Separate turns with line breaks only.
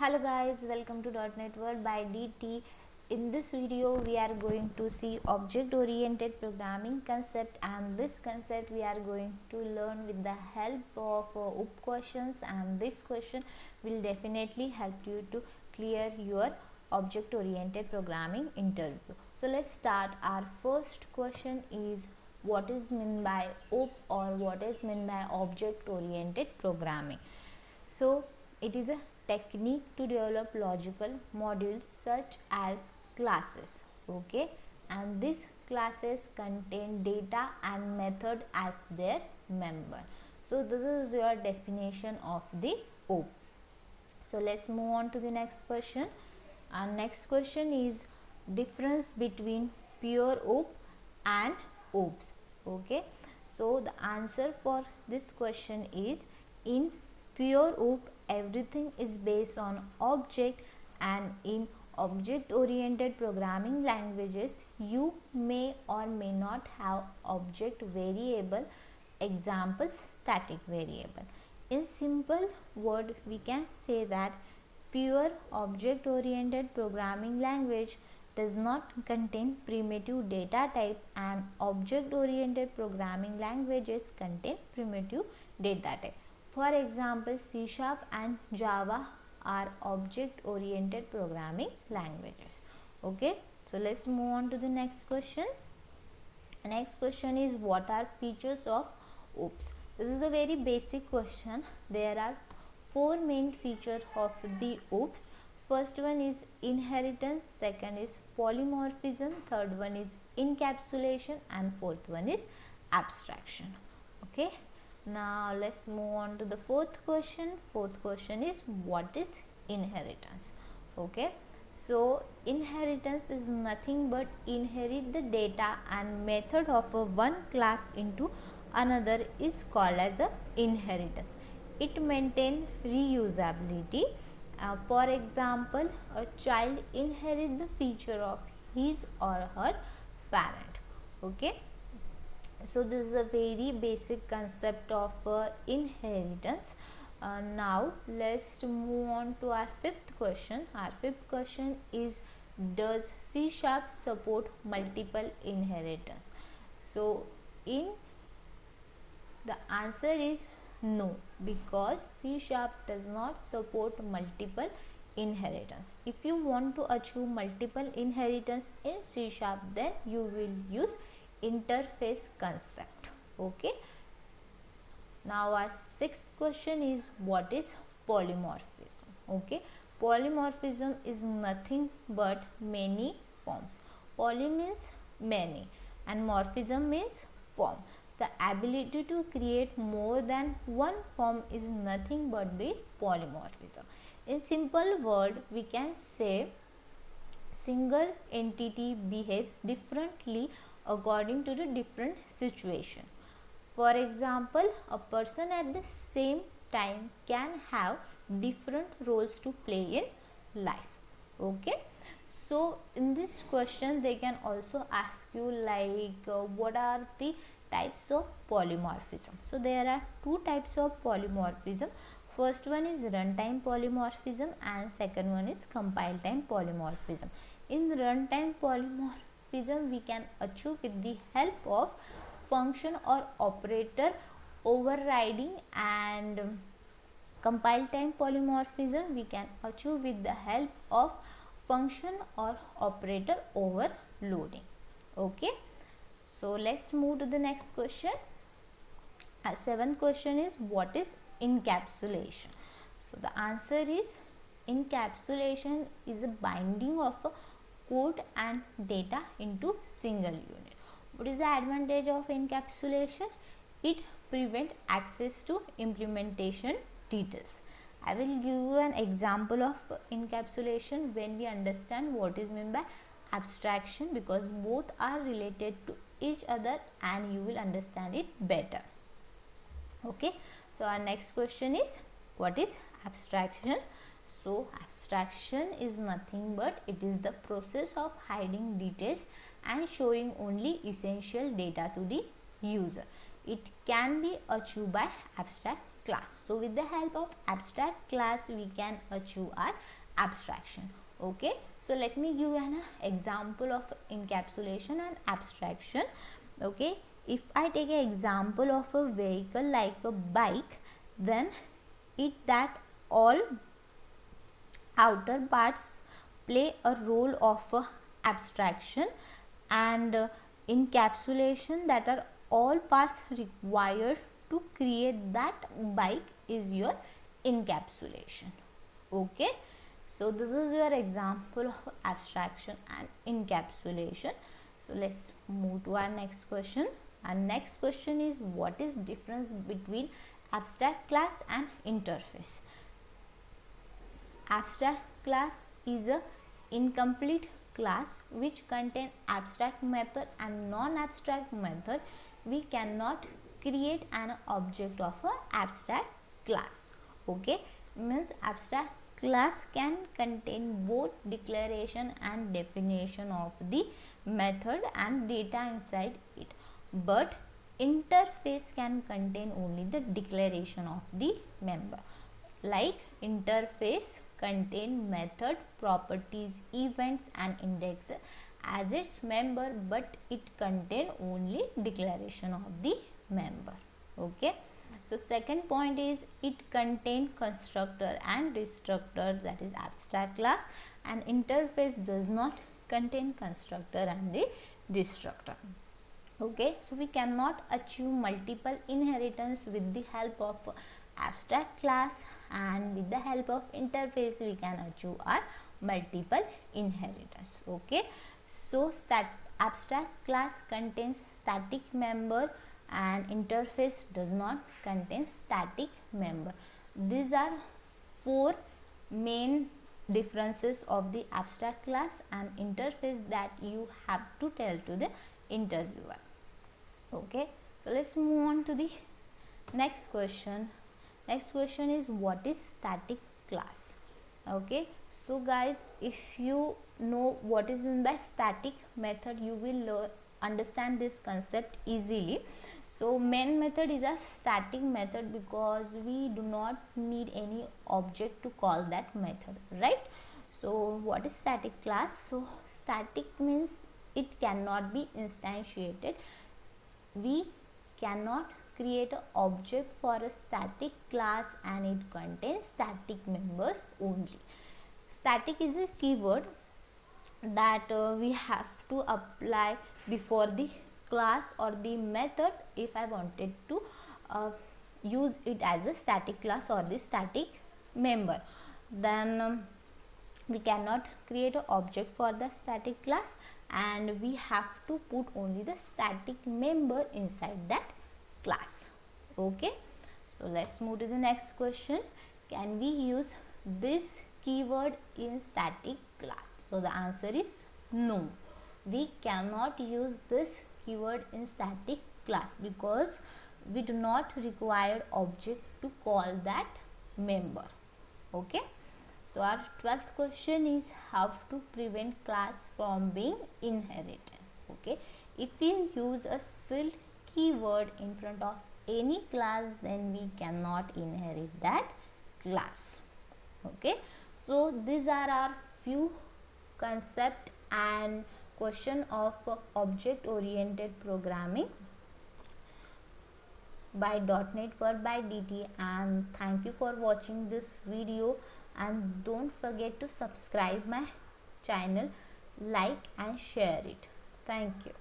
Hello guys, welcome to .NET World by DT. In this video we are going to see object oriented programming concept, and this concept we are going to learn with the help of OOP questions, and this question will definitely help you to clear your object oriented programming interview. So let's start. Our first question is, what is meant by OOP, or what is meant by object oriented programming? So it is a technique to develop logical modules such as classes, okay, and these classes contain data and method as their member. So this is your definition of the OOP. So let's move on to the next question. Our next question is difference between pure OOP and OOPs, okay. So the answer for this question is, in pure OOP everything is based on object, and in object oriented programming languages you may or may not have object variable, example static variable. In simple word we can say that pure object oriented programming language does not contain primitive data type, and object oriented programming languages contain primitive data type. For example, C# and Java are object oriented programming languages, okay. So let's move on to the next question. Next question is, what are features of OOPs? This is a very basic question. There are four main features of the OOPs. First one is inheritance, second is polymorphism, third one is encapsulation, and fourth one is abstraction, okay. Now let's move on to the fourth question. Fourth question is, what is inheritance? Okay, so inheritance is nothing but inherit the data and method of a one class into another is called as a inheritance. It maintains reusability. For example, a child inherits the feature of his or her parent, okay. So this is a very basic concept of inheritance. Now let's move on to our fifth question. Our fifth question is, does C# support multiple inheritance? So in the answer is no, because C# does not support multiple inheritance. If you want to achieve multiple inheritance in C#, then you will use interface concept, okay. Now our sixth question is, what is polymorphism? Okay, polymorphism is nothing but many forms. Poly means many and morphism means form. The ability to create more than one form is nothing but the polymorphism. In simple word we can say single entity behaves differently according to the different situation. For example, a person at the same time can have different roles to play in life, okay. So in this question they can also ask you like what are the types of polymorphism. So there are two types of polymorphism. First one is runtime polymorphism and second one is compile time polymorphism. In runtime polymorphism we can achieve with the help of function or operator overriding, and compile time polymorphism we can achieve with the help of function or operator overloading, okay. So let's move to the next question. Seventh question is, what is encapsulation? So the answer is, encapsulation is a binding of a code and data into single unit. What is the advantage of encapsulation? It prevents access to implementation details. I will give you an example of encapsulation when we understand what is meant by abstraction, because both are related to each other and you will understand it better, okay. So our next question is, what is abstraction? So abstraction is nothing but it is the process of hiding details and showing only essential data to the user. It can be achieved by abstract class. So with the help of abstract class we can achieve our abstraction. Okay, so let me give an example of encapsulation and abstraction. Okay, if I take an example of a vehicle like a bike, then it that all outer parts play a role of abstraction, and encapsulation, that are all parts required to create that bike, is your encapsulation. Okay, so this is your example of abstraction and encapsulation. So let's move to our next question. Our next question is, what is difference between abstract class and interface? Abstract class is a incomplete class which contain abstract method and non-abstract method. We cannot create an object of a abstract class. Okay, means abstract class can contain both declaration and definition of the method and data inside it, but interface can contain only the declaration of the member. Like interface contain method, properties, events and index as its member, but it contain only declaration of the member. Okay, so second point is, it contain constructor and destructor, that is abstract class, and interface does not contain constructor and the destructor. Okay, so we cannot achieve multiple inheritance with the help of abstract class, and with the help of interface we can achieve our multiple inheritance. Okay, so abstract class contains static member and interface does not contain static member. These are four main differences of the abstract class and interface that you have to tell to the interviewer. Okay, so let's move on to the next question. Next question is, what is static class? Okay, so guys, if you know what is meant by static method, you will understand this concept easily. So main method is a static method because we do not need any object to call that method, right? So what is static class? So static means it cannot be instantiated. We cannot create an object for a static class and it contains static members only. Static is a keyword that we have to apply before the class or the method if I wanted to use it as a static class or the static member. Then we cannot create an object for the static class, and we have to put only the static member inside that class. Okay, so let's move to the next question. Can we use this keyword in static class? So the answer is no, we cannot use this keyword in static class because we do not require object to call that member. Okay, so our 12th question is, how to prevent class from being inherited. Okay, if you use a SILT keyword in front of any class, then we cannot inherit that class. Okay, so these are our few concept and question of object oriented programming by .NET Word by DT, and thank you for watching this video, and don't forget to subscribe my channel, like and share it. Thank you.